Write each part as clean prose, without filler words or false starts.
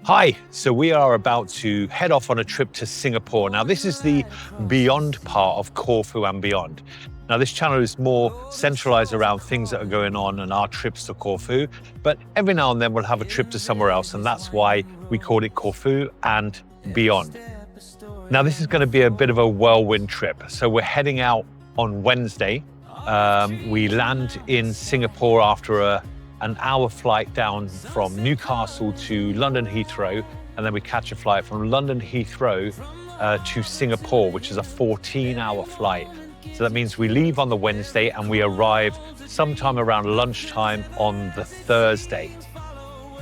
Hi, so we are about to head off on a trip to Singapore. Now, this is the beyond part of Corfu and beyond. Now, this channel is more centralized around things that are going on and our trips to Corfu, but every now and then we'll have a trip to somewhere else, and that's why we call it Corfu and beyond. Now, this is going to be a bit of a whirlwind trip. So we're heading out on Wednesday. We land in Singapore after an hour flight down from Newcastle to London Heathrow, and then we catch a flight from London Heathrow to Singapore, which is a 14-hour flight. So that means we leave on the Wednesday and we arrive sometime around lunchtime on the Thursday,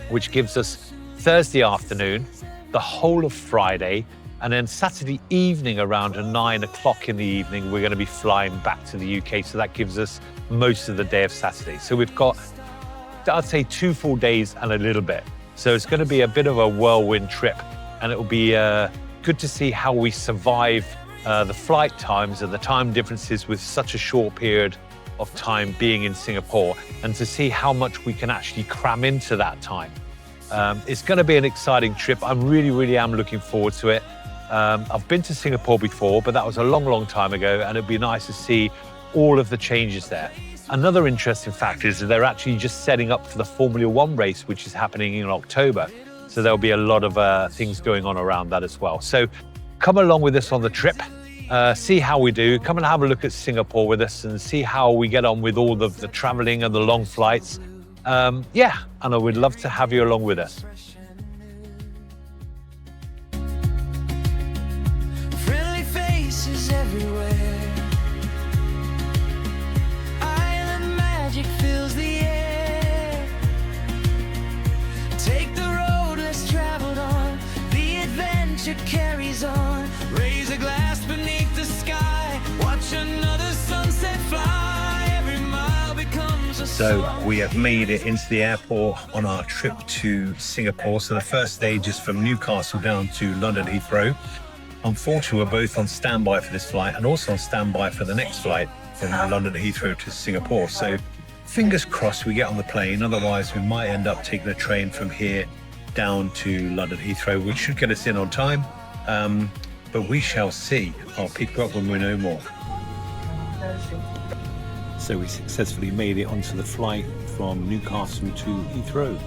which gives us Thursday afternoon, the whole of Friday, and then Saturday evening around 9 o'clock in the evening, we're going to be flying back to the UK. So that gives us most of the day of Saturday. So we've got, I'd say, 2 full days and a little bit. So it's going to be a bit of a whirlwind trip, and it will be good to see how we survive the flight times and the time differences with such a short period of time being in Singapore, and to see how much we can actually cram into that time. It's going to be an exciting trip. I really am looking forward to it. I've been to Singapore before, but that was a long time ago, and it'd be nice to see all of the changes there. Another interesting fact is that they're actually just setting up for the Formula One race, which is happening in October. So there'll be a lot of things going on around that as well. So come along with us on the trip, see how we do. Come and have a look at Singapore with us and see how we get on with all of the traveling and the long flights. Yeah, and I would love to have you along with us. Friendly faces everywhere. Island magic fills the air. Take the road less traveled on. The adventure carries on. Raise a glass beneath the sky. Watch another sunset fly. Every mile becomes a So we have made it into the airport on our trip to Singapore. So the first stage is from Newcastle down to London Heathrow. Unfortunately, we're both on standby for this flight and also on standby for the next flight from London Heathrow to Singapore. So fingers crossed we get on the plane. Otherwise, we might end up taking a train from here down to London Heathrow, which should get us in on time. But we shall see. I'll pick you up when we know more. So we successfully made it onto the flight from Newcastle to Heathrow.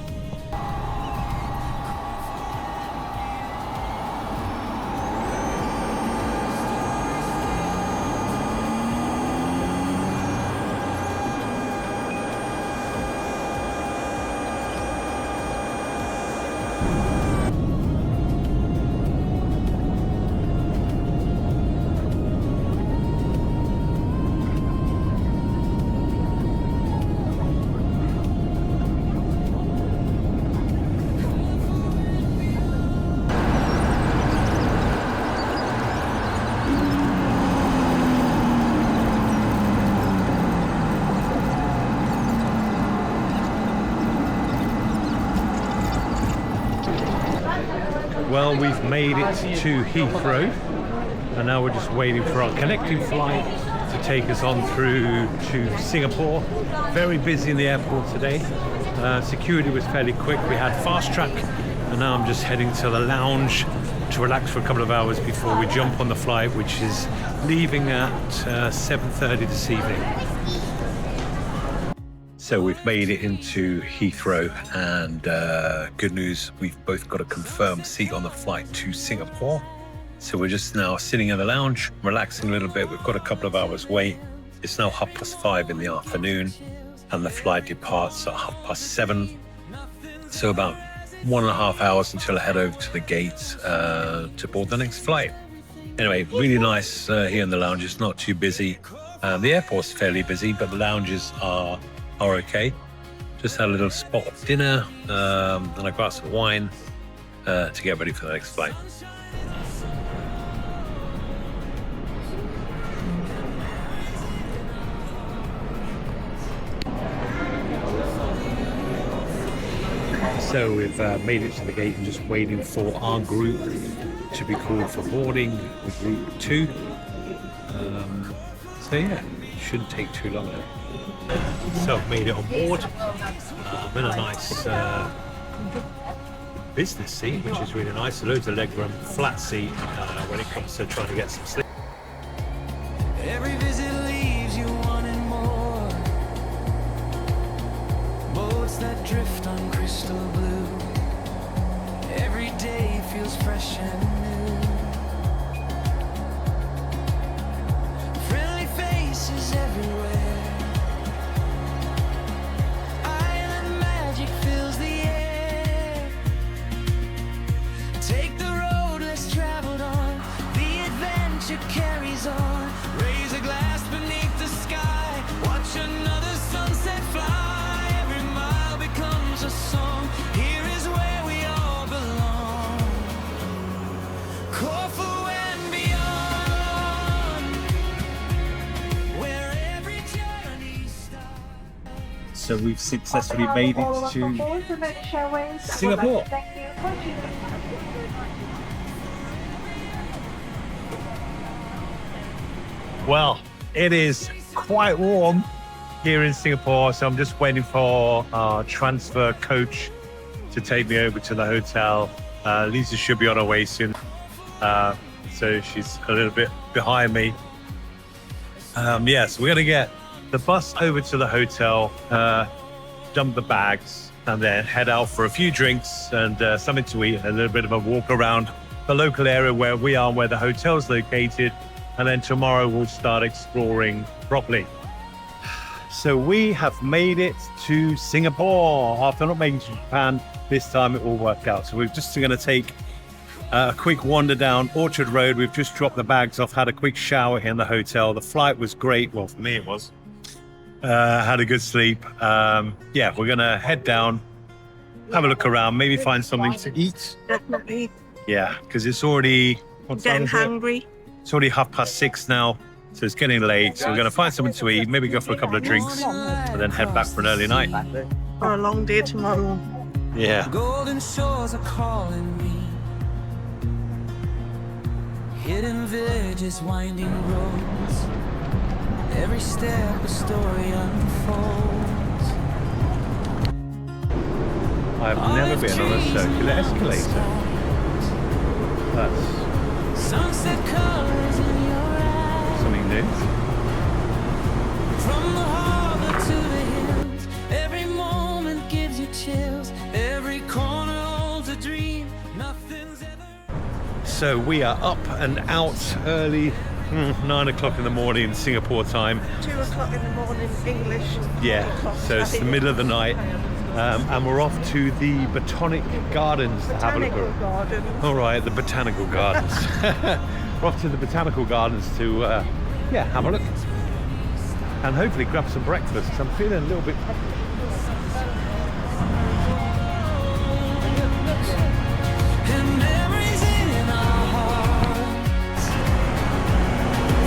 Well, we've made it to Heathrow, and now we're just waiting for our connecting flight to take us on through to Singapore. Very busy in the airport today. Security was fairly quick. We had fast track, and now I'm just heading to the lounge to relax for a couple of hours before we jump on the flight, which is leaving at 7:30 this evening. So we've made it into Heathrow, and good news, we've both got a confirmed seat on the flight to Singapore. So we're just now sitting in the lounge, relaxing a little bit. We've got a couple of hours wait. It's now 5:30 in the afternoon, and the flight departs at 7:30. So about 1.5 hours until I head over to the gates to board the next flight. Anyway, really nice here in the lounge. It's not too busy. The airport's fairly busy, but the lounges are okay. Just had a little spot of dinner and a glass of wine to get ready for the next flight. So we've made it to the gate and just waiting for our group to be called for boarding with group 2. So yeah, shouldn't take too long now. So I've made it on board. I'm in a nice business seat, which is really nice. Loads of legroom, flat seat when it comes to trying to get some sleep. Every visit leaves you wanting more. Boats that drift on crystal blue. Every day feels fresh and new. Friendly faces everywhere. Island magic fills the air. Take the road less traveled on. The adventure carries on. Raise a glass beneath the sky. Watch another sunset fly. Every mile becomes a song. Here is where we all belong. Corfu and beyond. Where every journey starts. So we've successfully made it to Singapore. Well, it is quite warm here in Singapore, so I'm just waiting for our transfer coach to take me over to the hotel. Lisa should be on her way soon, so she's a little bit behind me. Yes, we're gonna get the bus over to the hotel, dump the bags, and then head out for a few drinks and something to eat, a little bit of a walk around the local area where we are, where the hotel's located. And then tomorrow we'll start exploring properly. So we have made it to Singapore. After not making it to Japan, this time it all worked out. So we're just going to take a quick wander down Orchard Road. We've just dropped the bags off, had a quick shower here in the hotel. The flight was great. Well, for me it was. Had a good sleep. Yeah, we're going to head down, have a look around, maybe find something to eat. Definitely. Yeah, because it's already... what time Getting is it? hungry. It's already 6:30 now, so it's getting late. So we're going to find something to eat, maybe go for a couple of drinks, and then head back for an early night. For a long day tomorrow. Yeah. Golden shores are calling me. Hidden villages, winding roads. Every step a story unfolds. I've never been on a circular escalator. That's Sunset colors in your eyes. something new. From the harbor to the hills, every moment gives you chills. Every corner holds a dream. Nothing's ever. So we are up and out early, 9 o'clock in the morning, Singapore time. 2 o'clock in the morning, English. Yeah, so it's the middle of the night. And we're off to the Botanic Gardens to have a look Botanical around. Garden. All right, the Botanical Gardens. We're off to the Botanical Gardens to, have a look. And hopefully grab some breakfast, 'cause I'm feeling a little bit... And memories in our hearts.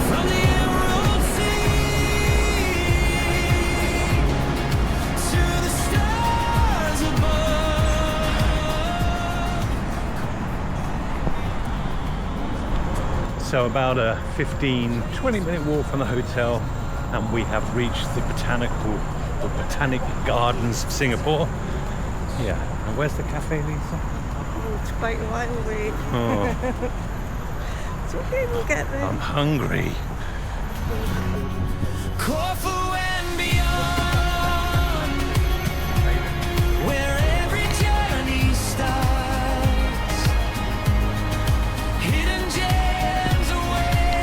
From the emerald sea to the stars above. So about a 15-20 minute walk from the hotel, and we have reached the Botanic Gardens of Singapore. Yeah, and where's the cafe, Lisa? Oh, it's quite a while away. Oh, It's okay, we'll get there. I'm hungry. Corfu and beyond, where every journey starts. Hidden gems away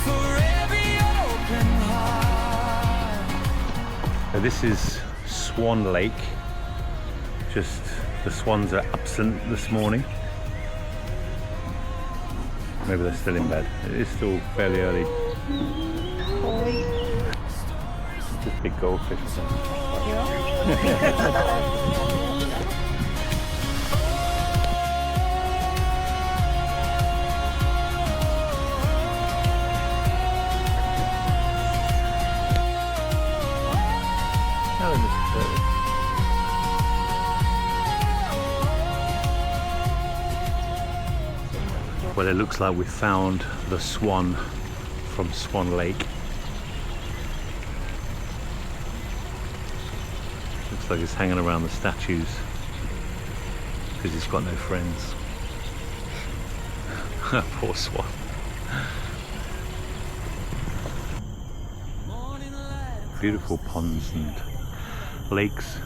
for every open heart. So this is Swan Lake. Just the swans are absent this morning. Maybe they're still in bed. It is still fairly early. Just big goldfish. Well, it looks like we found the swan from Swan Lake. Looks like it's hanging around the statues. because he's got no friends. Poor swan. Beautiful ponds and lakes,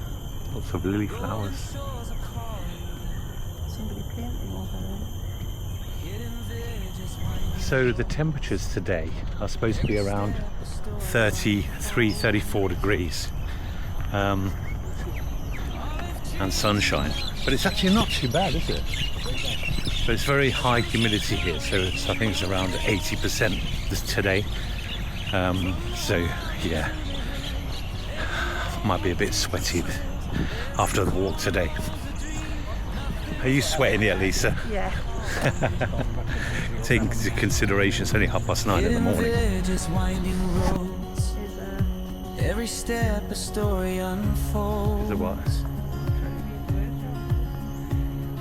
lots of lily flowers. Somebody painting over there. So the temperatures today are supposed to be around 33, 34 degrees and sunshine, but it's actually not too bad, is it? But it's very high humidity here, so I think it's around 80% today. So yeah, might be a bit sweaty after the walk today. Are you sweating yet, Lisa? Yeah. Taking into consideration it's only 9:30 in the morning. Every step a story unfolds. Is it what?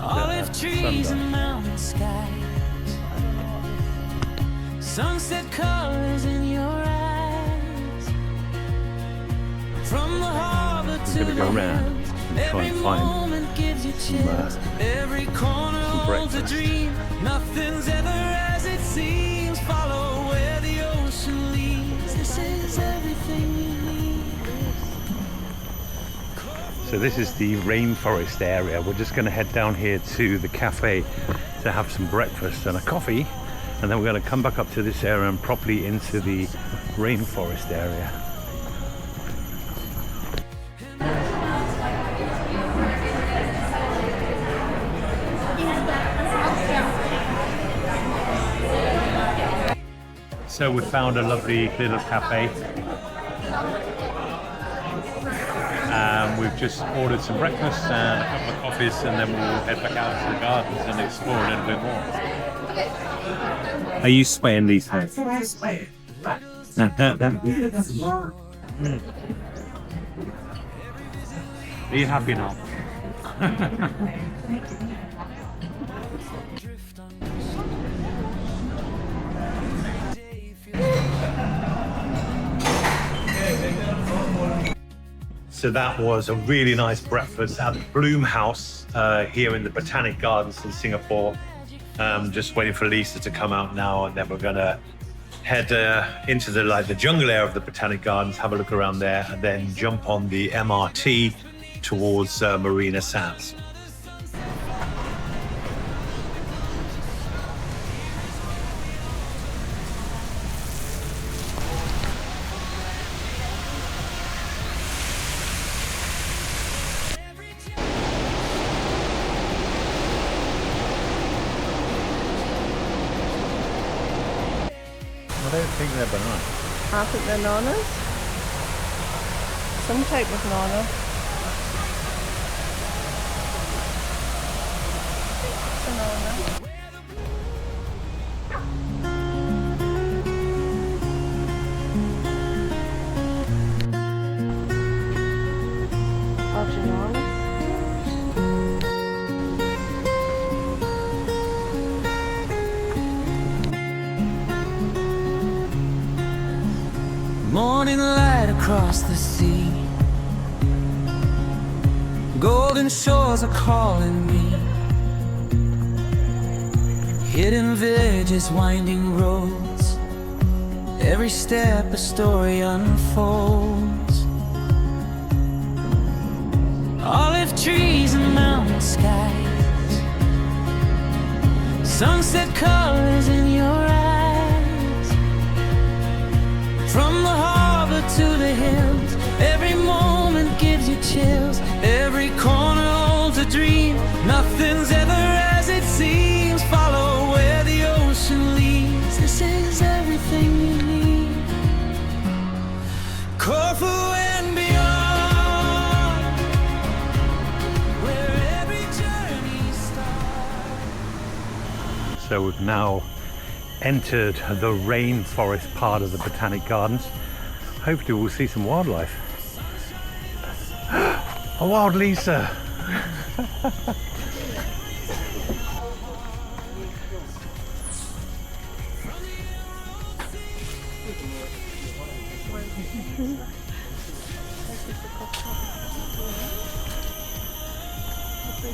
Olive trees and mountain skies, sunset colors in your eyes. From the harbor to We're gonna go around and try and find every corner holds a dream. Nothing's ever as it seems. Follow where the ocean leads. This is everything you need. So this is the rainforest area. We're just going to head down here to the cafe to have some breakfast and a coffee, and then we're going to come back up to this area and properly into the rainforest area. So we found a lovely little cafe. We've just ordered some breakfast and a couple of coffees, and then we'll head back out to the gardens and explore a little bit more. Are you sweating these days? Are you happy now? So that was a really nice breakfast at the Bloom House here in the Botanic Gardens in Singapore. Just waiting for Lisa to come out now, and then we're gonna head into the jungle area of the Botanic Gardens, have a look around there, and then jump on the MRT towards Marina Sands. I don't think they're bananas. I think they're nanas. Some type of nana. Banana. Original. Morning light across the sea, golden shores are calling me. Hidden villages, winding roads, every step a story unfolds. Olive trees and mountain skies, sunset colors in your eyes. From the harbor to the hills, every moment gives you chills. Every corner holds a dream. Nothing's ever as it seems. Follow where the ocean leads. This is everything you need. Corfu and beyond, where every journey starts. So we've now entered the rainforest part of the Botanic Gardens. Hopefully we'll see some wildlife. A wild Lisa! Well,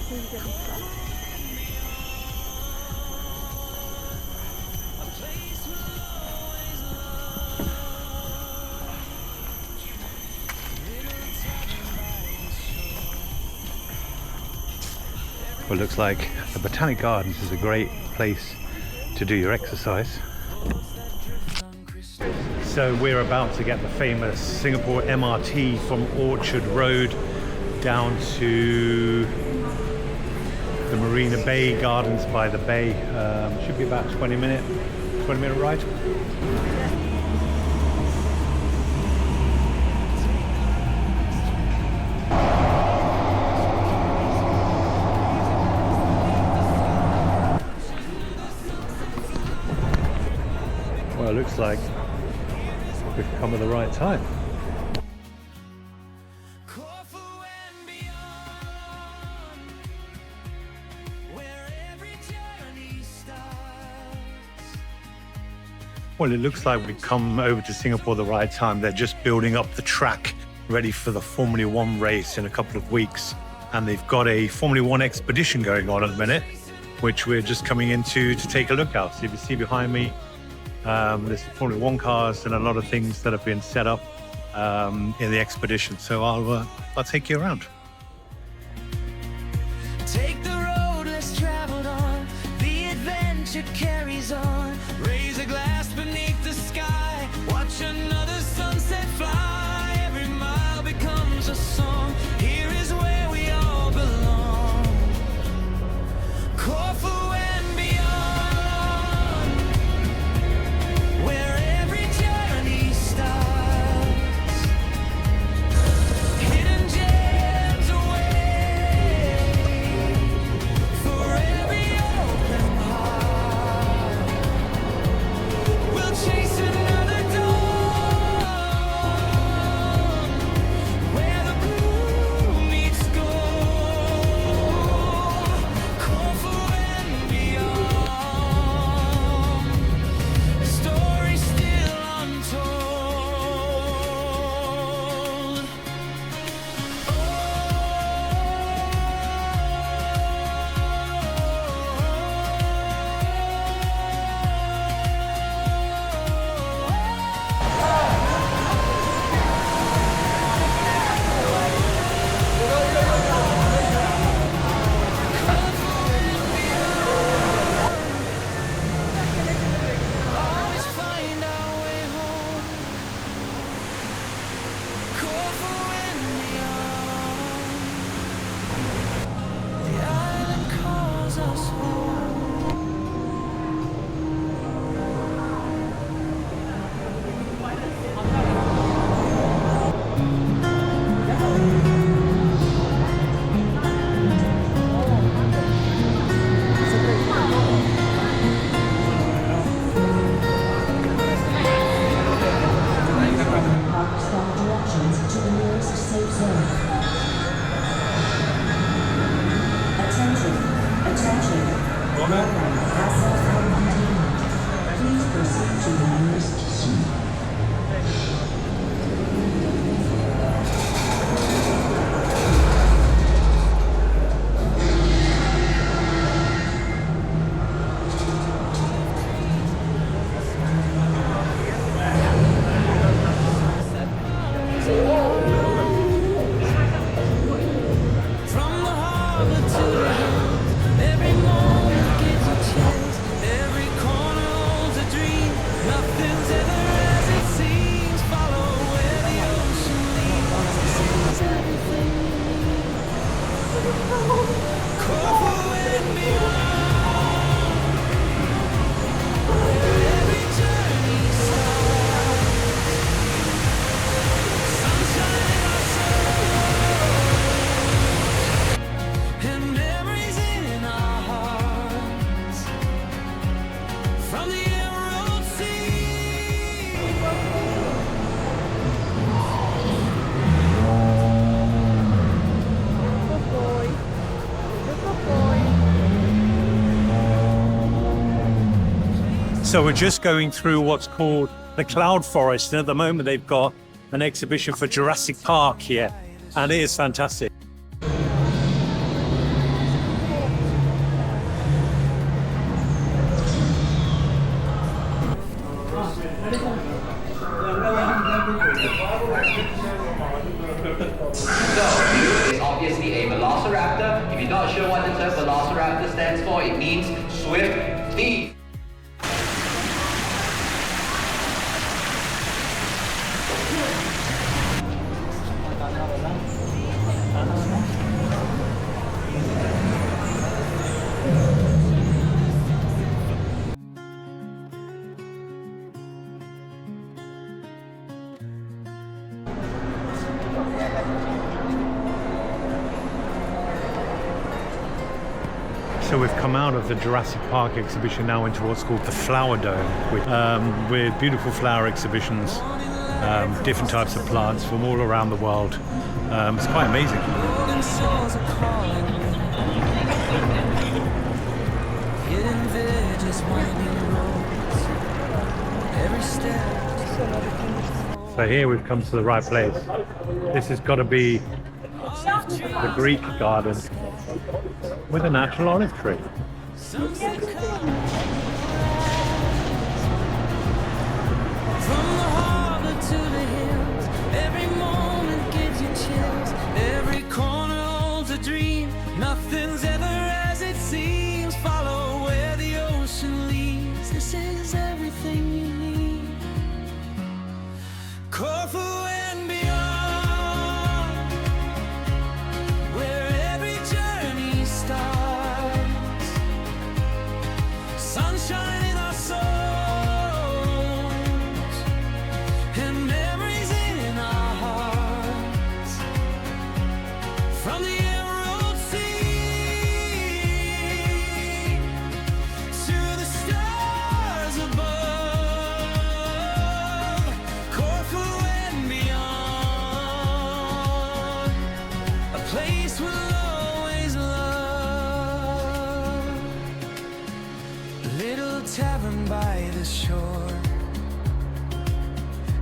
it looks like the Botanic Gardens is a great place to do your exercise. So we're about to get the famous Singapore MRT from Orchard Road down to the Marina Bay Gardens by the bay. Should be about 20-minute ride. Well, it looks like we've come at the right time. Corfu and beyond, where every journey starts. Well, it looks like we've come over to Singapore the right time. They're just building up the track ready for the Formula One race in a couple of weeks. And they've got a Formula One expedition going on at the minute, which we're just coming into to take a look at. So if you see behind me, there's Formula One cars and a lot of things that have been set up in the expedition. So I'll take you around. Take the road less traveled on, the adventure carries on. Raise a glass beneath the sky, watch another sunset fly. Every mile becomes a song, here is where we all belong. Corfu and beyond, where every journey starts. Hidden gems away for every open heart. We'll chase another dawn, where the blue meets gold. Corfu and beyond, a story still untold. Always find our way home. Corfu and beyond, the island calls us home. Stop directions to the nearest safe zone. Attention. Welcome. Assets are contained. Please proceed to the nearest suite. From the harbor to the hill, every moment gives a chance. Every corner holds a dream. Nothing's ever as it seems. Follow where the ocean leads. It's everything you need. Corfu and beyond, where every journey starts. Sunshine in our soul, and memories in our hearts. From the Emerald Sea. Good boy. Good boy. So we're just going through what's called the Cloud Forest. And at the moment, they've got an exhibition for Jurassic Park here. And it is fantastic. If you're not sure what the term velociraptor stands for, it means swift thief. So we've come out of the Jurassic Park exhibition now into what's called the Flower Dome, with beautiful flower exhibitions, different types of plants from all around the world. It's quite amazing. So here we've come to the right place. This has got to be the Greek garden with a natural olive tree. From the harbor to the hills, every moment gives you chills. Every corner holds a dream. Nothing's ever as it seems. Follow where the ocean leads. This is everything you need. Corfu and beyond, where every journey starts. Sunshine in our souls and memories in our hearts. From the emerald sea to the stars above, Corfu and beyond, a place we'll always love. Little tavern by the shore.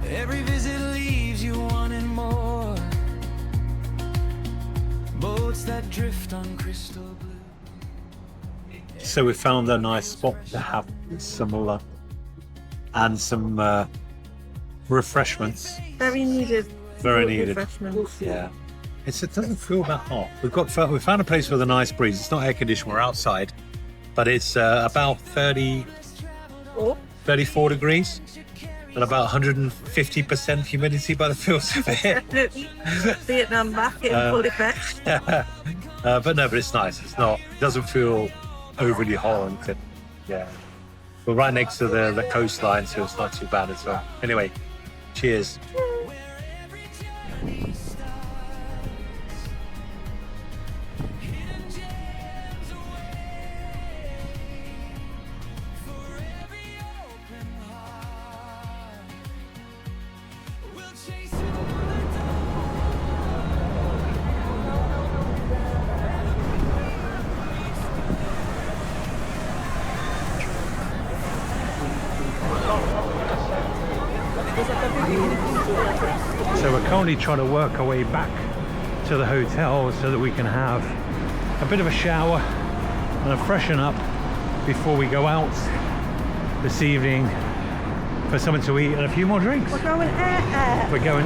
Every visit leaves you wanting more. Boats that drift on crystal blue. So we found a nice spot to have some lunch and some refreshments. Very needed. Very needed. Refreshments. Yeah. It doesn't feel that hot. We found a place with a nice breeze. It's not air conditioned, we're outside, but it's about 34 degrees and about 150% humidity by the feels of it. Definitely. Vietnam back in full effect. But no, but it's nice. It doesn't feel overly hot or anything. Yeah. We're right next to the coastline, so it's not too bad as well. Anyway, cheers. So we're currently trying to work our way back to the hotel so that we can have a bit of a shower and a freshen up before we go out this evening for something to eat and a few more drinks. We're going We're going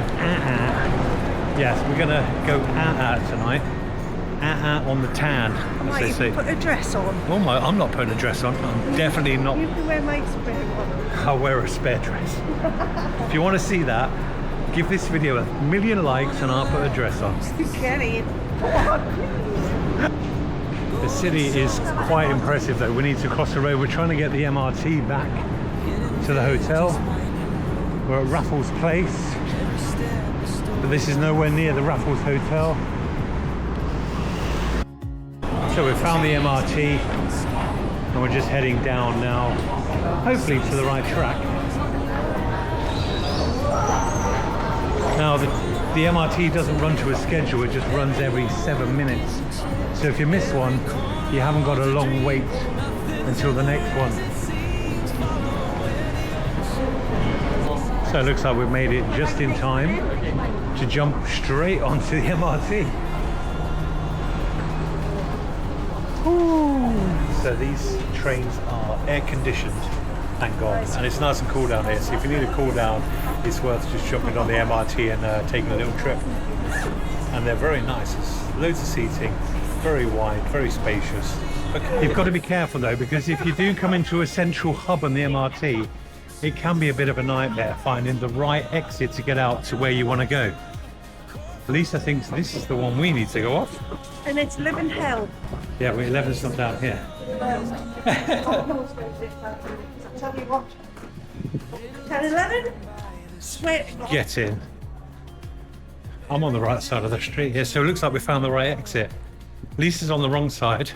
Yes, we're gonna go tonight. On the tan, as Might they even say. put a dress on. Oh my, I'm not putting a dress on. I'm definitely not. You can wear my spare one. I'll wear a spare dress. If you want to see that, give this video 1 million likes and I'll put a dress on. Kenny, The city is quite impressive though. We need to cross the road. We're trying to get the MRT back to the hotel. We're at Raffles Place, but this is nowhere near the Raffles Hotel. So we found the MRT and we're just heading down now, hopefully to the right track. Now the MRT doesn't run to a schedule, it just runs every 7 minutes. So if you miss one, you haven't got a long wait until the next one. So it looks like we've made it just in time to jump straight onto the MRT. Ooh. So these trains are air conditioned, thank God, and it's nice and cool down here. So if you need a cool down, it's worth just jumping on the MRT and taking a little trip. And they're very nice. There's loads of seating, very wide, very spacious. You've got to be careful though, because if you do come into a central hub on the MRT, it can be a bit of a nightmare finding the right exit to get out to where you want to go. Lisa thinks this is the one we need to go off. And it's living hell. Yeah, we're 11's not down here. I'll tell you what. 10, 11? Swear to God. Get in. I'm on the right side of the street here, so it looks like we found the right exit. Lisa's on the wrong side.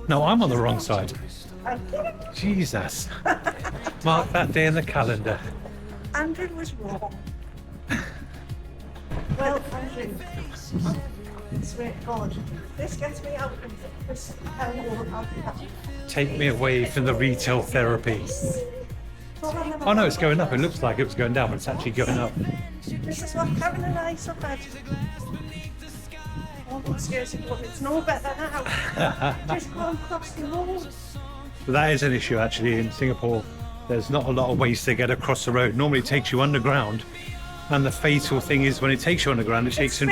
No, I'm on the wrong side. Jesus. Mark that day in the calendar. Andrew was wrong. Well, Andrew, swear to God, this gets me out of this hell. Take me away from the retail therapy. Oh no, it's going up. It looks like it was going down, but it's actually going up. This is what Kevin and I suffered. Oh, it's no better now. Just go and cross the road. But that is an issue actually in Singapore. There's not a lot of ways to get across the road. Normally it takes you underground. And the fatal thing is when it takes you underground, it takes you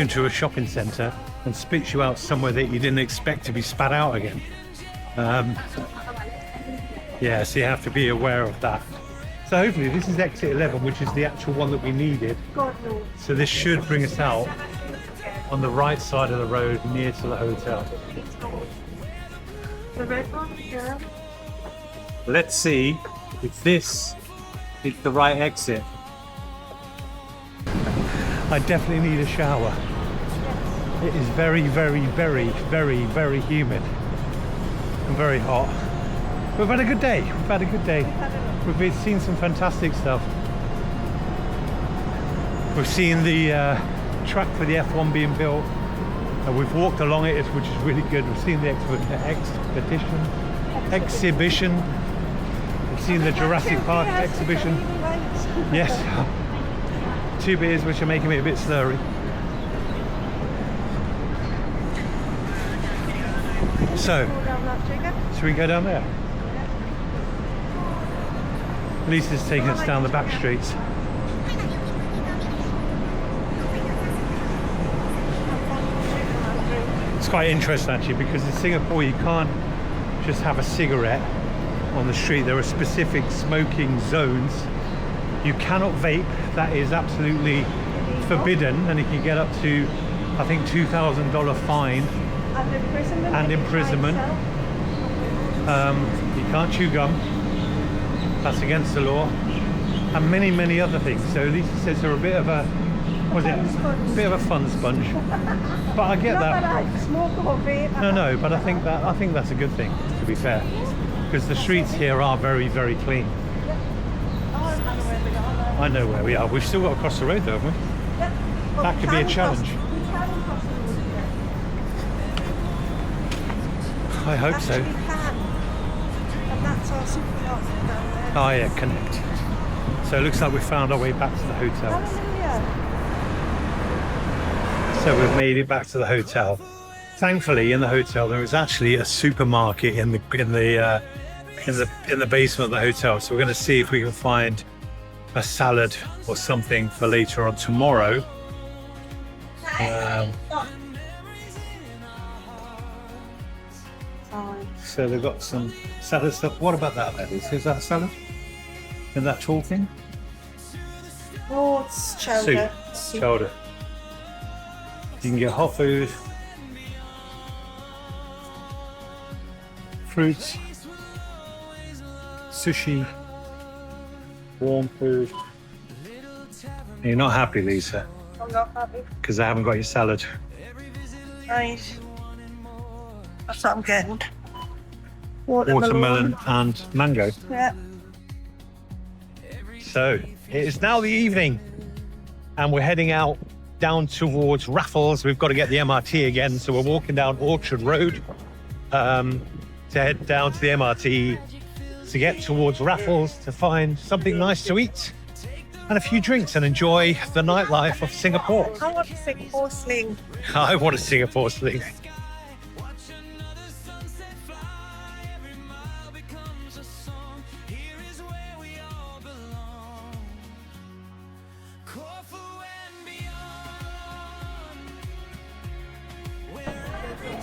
into a shopping centre and spits you out somewhere that you didn't expect to be spat out again. Yeah, so you have to be aware of that. So hopefully this is exit 11, which is the actual one that we needed. God knows. So this should bring us out on the right side of the road near to the hotel. The red one, yeah. Let's see if this is the right exit. I definitely need a shower. It is very, very, very, very, very humid and very hot. We've had a good day. We've had a good day. We've seen some fantastic stuff. We've seen the track for the F1 being built. We've walked along it, which is really good. We've seen the exhibition. We've seen the Jurassic Park exhibition. Yes. 2 beers, which are making me a bit slurry. So, should we go down there? Lisa's taking us down the back streets. It's quite interesting actually, because in Singapore you can't just have a cigarette on the street. There are specific smoking zones. You cannot vape. That is absolutely forbidden, and you can get up to, I think, $2,000 fine and imprisonment. You can't chew gum. That's against the law, and many, many other things. So Lisa says they're a bit of a, what is it? A bit of a fun sponge. But I get that. No, but I think that's a good thing, to be fair, because the streets here are very, very clean. I know where we are. We've still got to cross the road though, haven't we? That could be a challenge. I hope so. And that's our supermarket down there. Oh yeah, connect. So it looks like we found our way back to the hotel. Hallelujah. So we've made it back to the hotel. Thankfully, in the hotel there is actually a supermarket in the basement of the hotel. So we're going to see if we can find a salad or something for later on tomorrow. So they've got some salad stuff. What about that then? Is that a salad? In that tall thing? Oh, it's chowder. Soup. Chowder. You can get hot food, fruits, sushi, warm food. And you're not happy, Lisa, I'm not happy. because I haven't got your salad. Right. That's what I'm getting. Watermelon and mango. Yeah. So it is now the evening and we're heading out down towards Raffles. We've got to get the MRT again, so we're walking down Orchard Road to head down to the MRT to get towards Raffles to find something nice to eat and a few drinks and enjoy the nightlife of Singapore. I want to Singapore sling. I want a Singapore sling.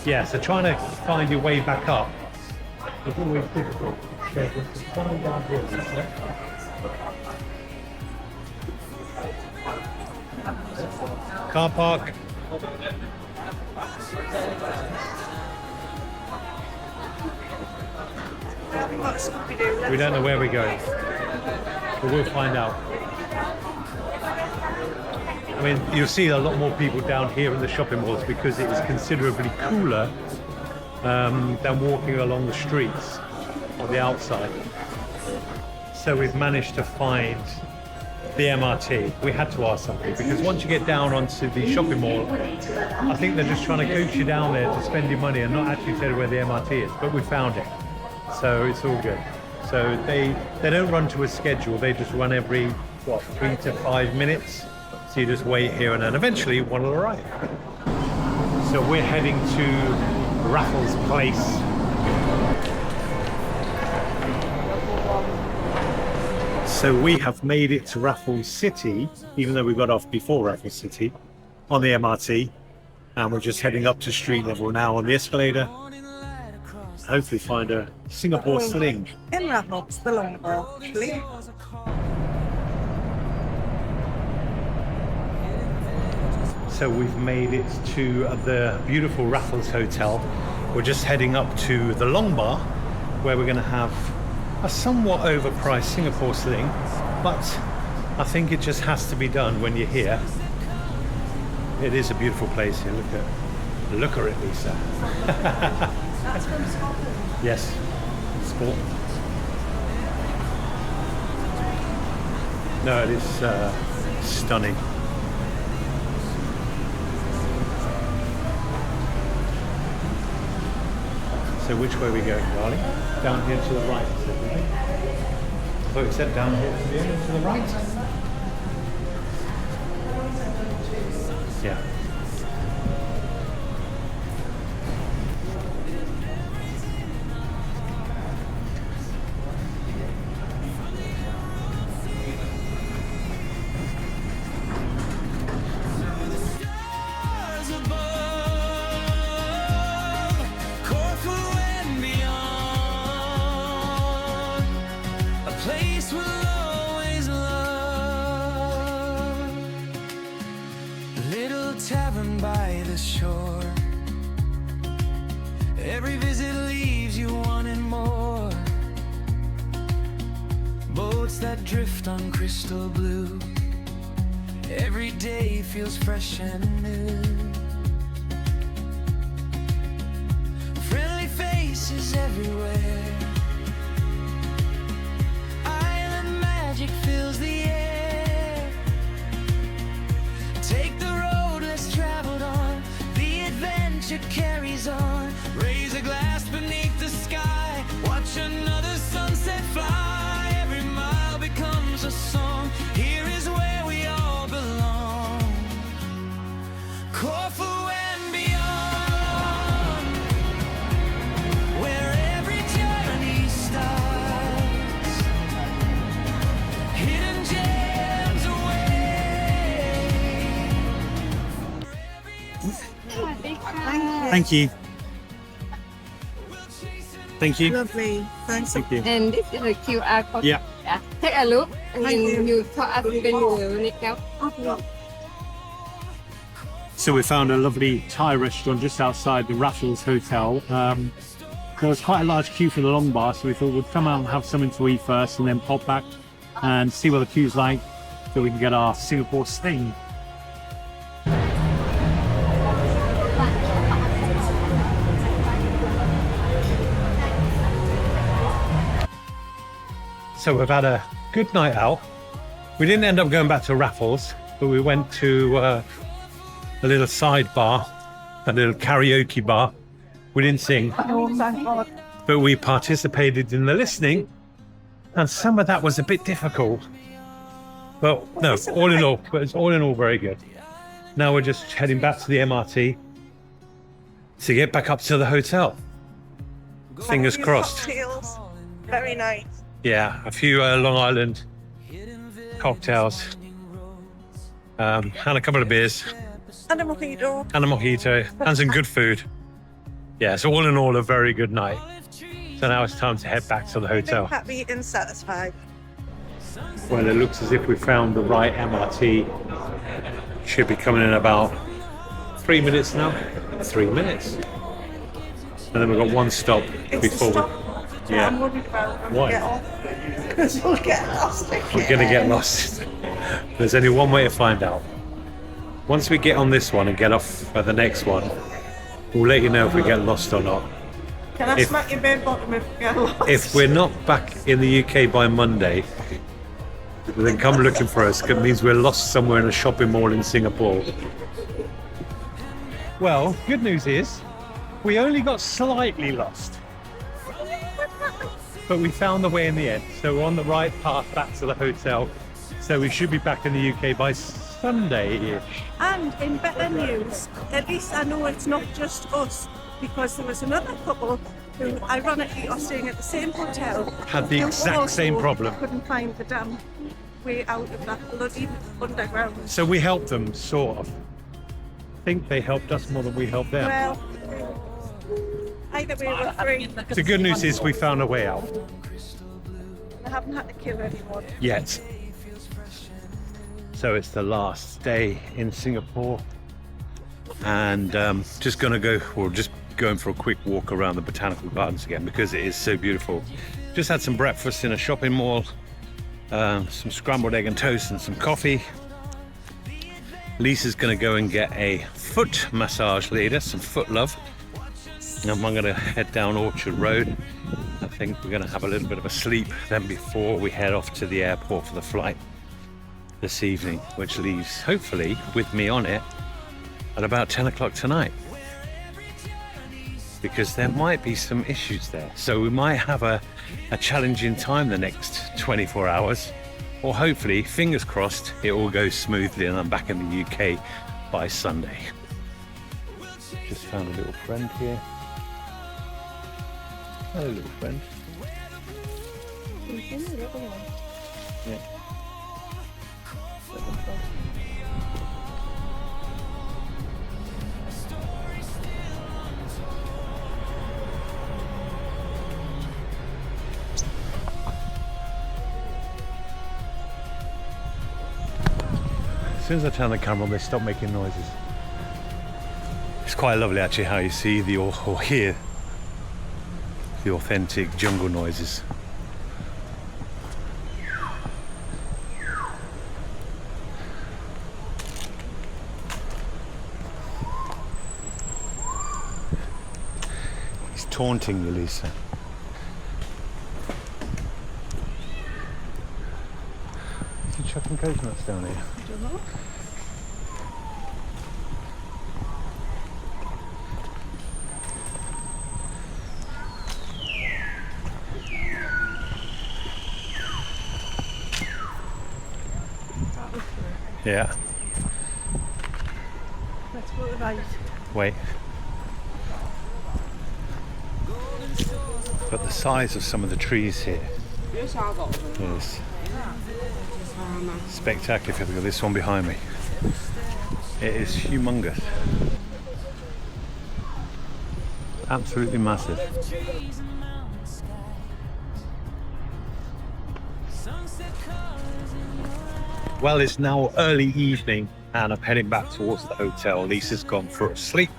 Yeah, so trying to find your way back up is always difficult. Okay, there's someone down here, isn't there? Car park. We don't know where we're going, but we'll find out. I mean, you'll see a lot more people down here in the shopping malls because it is considerably cooler than walking along the streets on the outside. So we've managed to find the MRT. We had to ask somebody because once you get down onto the shopping mall, I think they're just trying to coach you down there to spend your money and not actually tell you where the MRT is, but we found it. So it's all good. So they don't run to a schedule, they just run every, 3 to 5 minutes. So you just wait here and then eventually one will arrive. So we're heading to Raffles Place. So we have made it to Raffles City, even though we got off before Raffles City on the MRT. And we're just heading up to street level now on the escalator. Hopefully find a Singapore sling. In Raffles, the long ball, actually. So we've made it to the beautiful Raffles Hotel. We're just heading up to the Long Bar, where we're going to have a somewhat overpriced Singapore sling, but I think it just has to be done when you're here. It is a beautiful place here. Look at it, Lisa. That's from Scotland. Yes, sport. No, it is stunning. So which way are we going, darling? Down here to the right, is it, isn't it? I thought it said down here to the end and to the right. Yeah. Stars above, Corfu and beyond, a place we'll always love. Little tavern by the shore, every visit leaves you wanting more. Boats that drift on crystal blue, every day feels fresh and new. Friendly faces everywhere, island magic fills the air. Take the road less traveled on, the adventure carries on. Raise a glass beneath the sky, watch another sunset fly. Every mile becomes a song, here is where we all belong. Corfu and beyond, where every journey starts, hidden gems away. Thank you. Thank you. Lovely. Thanks. Thank you. And this is a QR code. Yeah. Yeah. Take a look and Thank then you. you tell us when you need help. So we found a lovely Thai restaurant just outside the Raffles Hotel. There was quite a large queue for the Long Bar, so we thought we'd come out and have something to eat first and then pop back and see what the queue's like so we can get our Singapore sling. So we've had a good night out. We didn't end up going back to Raffles, but we went to a little side bar, a little karaoke bar. We didn't sing, Oh, thank God. but we participated in the listening, and some of that was a bit difficult. But no, all in all, but it's all in all very good. Now we're just heading back to the MRT to get back up to the hotel. Fingers crossed. Cocktails. Very nice. Yeah, a few Long Island cocktails, and a couple of beers, And a mojito. and a mojito, and some good food. Yeah, so all in all, a very good night. So now it's time to head back to the hotel. Happy and satisfied. Well, it looks as if we found the right MRT. Should be coming in about 3 minutes now. 3 minutes. And then we've got one stop before we... Yeah. I'm worried about when Why? we get off. Because we'll get lost again. We're going to get lost. There's only one way to find out. Once we get on this one and get off at the next one, we'll let you know if we get lost or not. Can I smack your bare bottom if we get lost? If we're not back in the UK by Monday, then come looking for us. It means we're lost somewhere in a shopping mall in Singapore. Well, good news is we only got slightly lost, but we found the way in the end. So we're on the right path back to the hotel. So we should be back in the UK by Sunday-ish. And in better news, at least I know it's not just us, because there was another couple who ironically are staying at the same hotel. Had the who exact also same problem. Couldn't find the damn way out of that bloody underground. So we helped them, sort of. I think they helped us more than we helped them. Well, either way we're free. The good news is we found a way out. I haven't had to kill anyone. Yet. So it's the last day in Singapore, and just going for a quick walk around the Botanical Gardens again because it is so beautiful. Just had some breakfast in a shopping mall, some scrambled egg and toast and some coffee. Lisa's going to go and get a foot massage later, some foot love. And I'm going to head down Orchard Road. I think we're going to have a little bit of a sleep then before we head off to the airport for the flight this evening, which leaves, hopefully, with me on it at about 10 o'clock tonight. Because there might be some issues there. So we might have a challenging time the next 24 hours. Or hopefully, fingers crossed, it all goes smoothly and I'm back in the UK by Sunday. Just found a little friend here. Hello, little friend. Yeah. As soon as I turn the camera on, they stop making noises. It's quite lovely actually how you see or hear the authentic jungle noises. He's taunting you, Lisa. Is he chucking coconuts down here? I don't know. Yeah. Let's go to the right. Wait. But the size of some of the trees here is spectacular. If you look at this one behind me, it is humongous. Absolutely massive. Well, it's now early evening and I'm heading back towards the hotel. Lisa's gone for a sleep.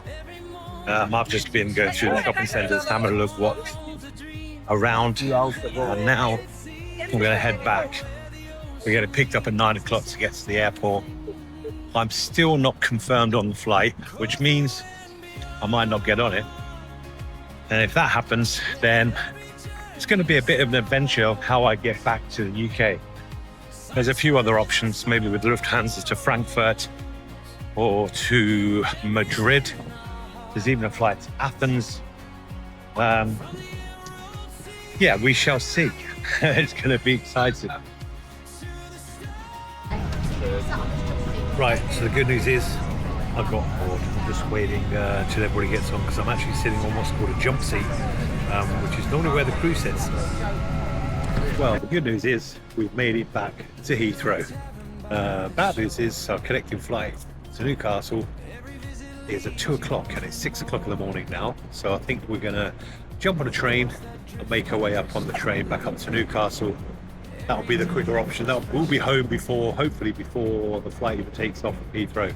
I've just been going through the shopping centres, having a look what's around, and now I'm going to head back. We're getting picked up at 9 o'clock to get to the airport. I'm still not confirmed on the flight, which means I might not get on it. And if that happens, then it's going to be a bit of an adventure of how I get back to the UK. There's a few other options, maybe with Lufthansa to Frankfurt or to Madrid. There's even a flight to Athens. Yeah, we shall see. It's going to be exciting. Right, so the good news is I've got on board. I'm just waiting till everybody gets on because I'm actually sitting on what's called a jump seat, which is normally where the crew sits. Well, the good news is we've made it back to Heathrow. Bad news is our connecting flight to Newcastle is at 2 o'clock and it's 6 o'clock in the morning now. So I think we're gonna jump on a train and make our way up on the train back up to Newcastle. That'll be the quicker option. We'll be home hopefully before the flight even takes off from Heathrow.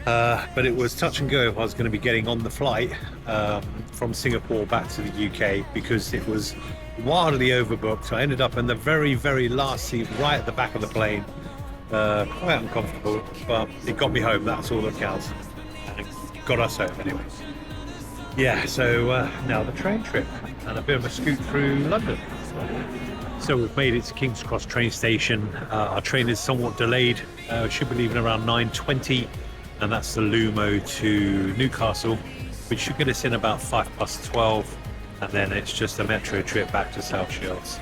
But it was touch and go if I was going to be getting on the flight from Singapore back to the UK, because it was wildly overbooked. I ended up in the very, very last seat right at the back of the plane. Quite uncomfortable, but it got me home. That's all that counts. And it got us home anyway. Yeah, so now the train trip and a bit of a scoot through London. So we've made it to King's Cross train station. Our train is somewhat delayed. It should be leaving around 9:20, and that's the Lumo to Newcastle, which should get us in about 12:05, and then it's just a metro trip back to South Shields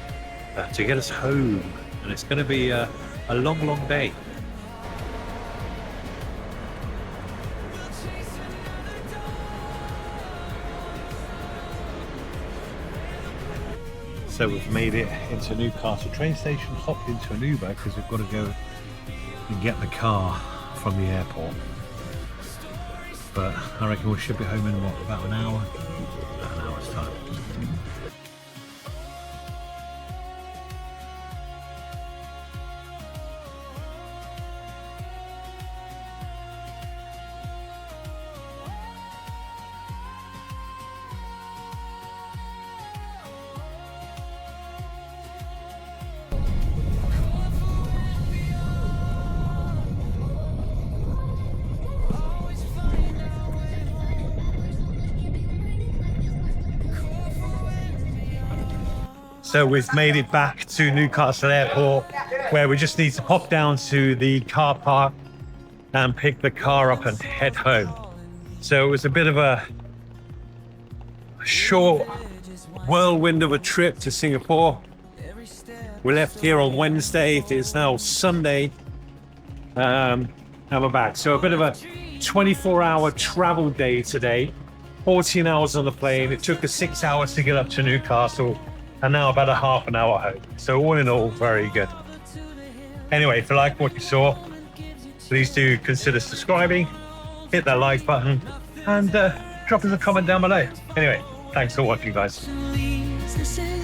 to get us home. And it's going to be a long, long day. So we've made it into Newcastle train station, hopped into an Uber because we've got to go and get the car from the airport. But I reckon we should be home in about an hour? About an hour's time. So we've made it back to Newcastle Airport, where we just need to pop down to the car park and pick the car up and head home. So it was a bit of a short whirlwind of a trip to Singapore. We left here on Wednesday. It's now Sunday. And we're back. So a bit of a 24-hour travel day today. 14 hours on the plane. It took us 6 hours to get up to Newcastle, and now about a half an hour home. So all in all, very good. Anyway, if you like what you saw, please do consider subscribing, hit that like button, and drop us a comment down below. Anyway, thanks for watching, guys. This is